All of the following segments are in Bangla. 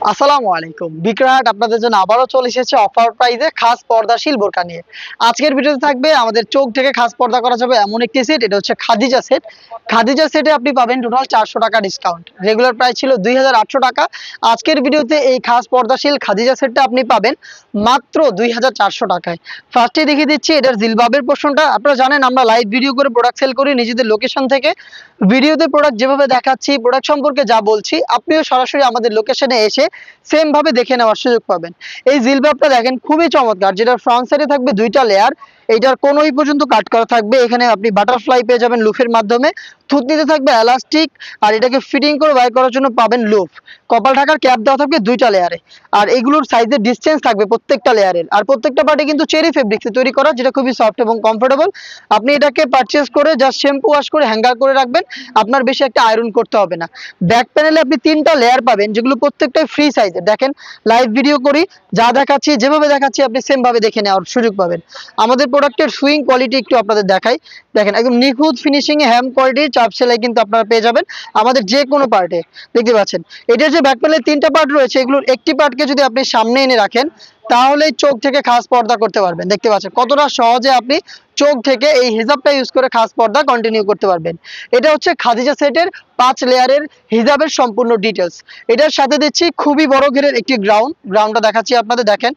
আসসালামু আলাইকুম। বিক্রয়হাট আপনাদের জন্য আবারও চলে এসেছে অফার প্রাইজে খাস পর্দাশীল বোরকা নিয়ে। আজকের ভিডিওতে থাকবে আমাদের চোখ থেকে খাস পর্দা করা যাবে এমন একটি সেট। এটা হচ্ছে খাদিজা সেট। খাদিজা সেটে আপনি পাবেন টোটাল 400 টাকা ডিসকাউন্ট। রেগুলার প্রাইস ছিল 2800 টাকা। আজকের ভিডিওতে এই খাস পর্দাশীল খাদিজা সেটটা আপনি পাবেন মাত্র 2400 টাকায়। ফার্স্টে দেখিয়ে দিচ্ছি এটার জিলবাবের পোর্শনটা। আপনারা জানেন আমরা লাইভ ভিডিও করে প্রোডাক্ট সেল করি নিজেদের লোকেশন থেকে। ভিডিওতে প্রোডাক্ট যেভাবে দেখাচ্ছি, প্রোডাক্ট সম্পর্কে যা বলছি, আপনিও সরাসরি আমাদের লোকেশনে এসে সেম ভাবে দেখে নেওয়ার সুযোগ পাবেন। এই জিলবাবটা দেখেন খুবই চমৎকার, যেটার ফ্রন্ট সাইডে থাকবে দুইটা লেয়ার। এইটার কোনোই পর্যন্ত কাট করা থাকবে। এখানে আপনি বাটারফ্লাই পেয়ে যাবেন লুফের মাধ্যমে। থুতনিতে থাকবে এলাস্টিক, আর এটাকে ফিটিং করে বাইর করার জন্য পাবেন লুফ। কপাল ঢাকার ক্যাপ দেওয়া থাকবে দুইটা লেয়ারে। আর এগুলোর সাইজের ডিসটেন্স থাকবে প্রত্যেকটা লেয়ারের। আর প্রত্যেকটা পার্টে কিন্তু চেরি ফেব্রিক্সে তৈরি করা, যেটা খুবই সফট এবং কমফোর্টেবল। আপনি এটাকে পারচেজ করে জাস্ট শ্যাম্পু ওয়াশ করে হ্যাঙ্গার করে রাখবেন, আপনার বেশি একটা আয়রন করতে হবে না। ব্যাক প্যানেলে আপনি তিনটা লেয়ার পাবেন, যেগুলো প্রত্যেকটাই ফ্রি সাইজের। দেখেন লাইভ ভিডিও করি, যা দেখাচ্ছি যেভাবে দেখাচ্ছি আপনি সেম ভাবে দেখে নেওয়ার সুযোগ পাবেন। আমাদের প্রোডাক্টের সুইং কোয়ালিটি একটু আপনাদের দেখাই। দেখেন একদম নিখুঁত ফিনিশিং এ হ্যাম কোয়ালিটির চাপ সেলাই কিন্তু আপনারা পেয়ে যাবেন আমাদের যে কোনো পার্টে। দেখতে পাচ্ছেন এটার যে ব্যাক প্যানেলের তিনটা পার্ট রয়েছে, এগুলোর একটি পার্টকে যদি আপনি সামনে এনে রাখেন তাহলে চোখ থেকে খাস পর্দা করতে পারবেন। দেখতে পাচ্ছেন কতটা সহজে আপনি চোখ থেকে এই হিজাবটা ইউজ করে খাস পর্দা কন্টিনিউ করতে পারবেন। এটা হচ্ছে খাদিজা সেটের 5 লেয়ারের হিজাবের সম্পূর্ণ ডিটেলস। এটার সাথে দিচ্ছি খুবই বড় ঘেরের একটি গ্রাউন্ডটা দেখাচ্ছি আপনাদের। দেখেন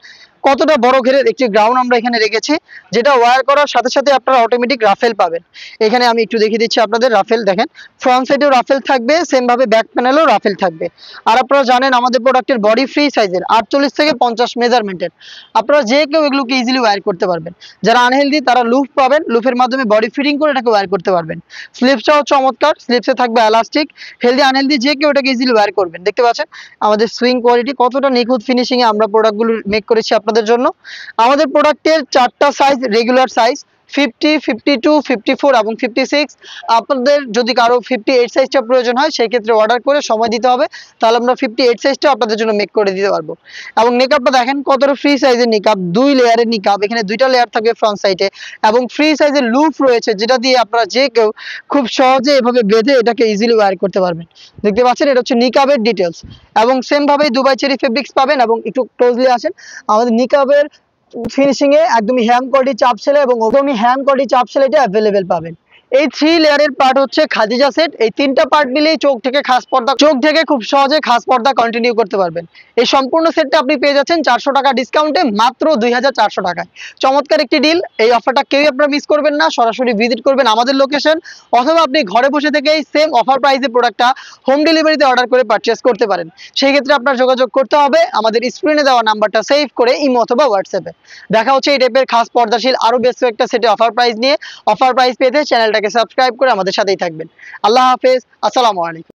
কতটা বড় ঘেরের একটি গ্রাউন্ড আমরা এখানে রেখেছি, যেটা ওয়্যার করার সাথে সাথে আপনারা অটোমেটিক রাফেল পাবেন। এখানে আমি একটু দেখিয়ে দিচ্ছি আপনাদের রাফেল। দেখেন ফ্রন্ট সাইডেও রাফেল থাকবে, সেম ভাবে ব্যাক প্যানেলেও রাফেল থাকবে। আর আপনারা জানেন আমাদের প্রোডাক্টের বডি ফ্রি সাইজের 48 থেকে 50 মেজারমেন্টের। আপনারা যে কেউ এগুলোকে ইজিলি ওয়্যার করতে পারবেন। যারা আনহেলদি তারা লুফ পাবেন, লুফের মাধ্যমে বডি ফিটিং করে এটাকে ওয়্যার করতে পারবেন। স্লিপসটাও চমৎকার, স্লিপসে থাকবে এলাস্টিক। হেলদি আনহেলদি যে কেউ এটাকে ইজিলি ওয়্যার করবেন। দেখতে পাচ্ছেন আমাদের সুইং কোয়ালিটি কতটা নিখুঁত ফিনিশিং এ আমরা প্রোডাক্টগুলো মেক করেছি আপনাদের জন্য। আমাদের প্রোডাক্টের 4টা সাইজ রেগুলার সাইজ 50, 52, 54 এবং 56। আপনাদের যদি কারো 58 সাইজটা প্রয়োজন হয় সেই ক্ষেত্রে অর্ডার করে সময় দিতে হবে, তাহলে আমরা 58 সাইজটা আপনাদের জন্য মেক করে দিতে পারবো। এবং নিকাবটা দেখেন কতটা ফ্রি সাইজের নিকাব, 2 লেয়ারের নিকাব। এখানে দুইটা লেয়ার থাকবে ফ্রন্ট সাইডে এবং ফ্রি সাইজের লুপ রয়েছে, যেটা দিয়ে আপনারা যে কেউ খুব সহজে এভাবে বেঁধে এটাকে ইজিলি ওয়্যার করতে পারবেন। দেখতে পাচ্ছেন এটা হচ্ছে নিকাবের ডিটেলস। এবং সেম ভাবেই দুবাই চেরি ফেব্রিক্স পাবেন। এবং একটু ক্লোজলি আসেন, আমাদের নিকাবের ফিনিশিং এ একদমই হ্যাম কোয়ালিটি চাপ সেলাই এবং একদমই হ্যাম কোয়ালিটি চাপ সেলাইটা অ্যাভেলেবেল পাবেন। এই 3 লেয়ারের পার্ট হচ্ছে খাদিজা সেট। এই তিনটা পার্ট মিলেই চোখ থেকে খুব সহজে খাস পর্দা কন্টিনিউ করতে পারবেন। এই সম্পূর্ণ সেটটা আপনি পেয়ে যাচ্ছেন 400 টাকা ডিসকাউন্টে মাত্র 2400 টাকায়। চমৎকার একটি ডিল। এই অফারটা কেউই আপনারা মিস করবেন না। সরাসরি ভিজিট করবেন আমাদের লোকেশন, অথবা আপনি ঘরে বসে থেকেই সেম অফার প্রাইসে প্রোডাক্টটা হোম ডেলিভারিতে অর্ডার করে পারচেজ করতে পারেন। সেই ক্ষেত্রে আপনার যোগাযোগ করতে হবে আমাদের স্ক্রিনে দেওয়া নাম্বারটা সেভ করে ইমো অথবা হোয়াটসঅ্যাপে। দেখা হচ্ছে এই টাইপের খাস পর্দাশীল আরো বেশ কয়েকটা সেটে অফার প্রাইস নিয়ে। অফার প্রাইস পেতে চ্যানেলটাকে সাবস্ক্রাইব করে আমাদের সাথেই থাকবেন। আল্লাহ হাফেজ, আসসালামু আলাইকুম।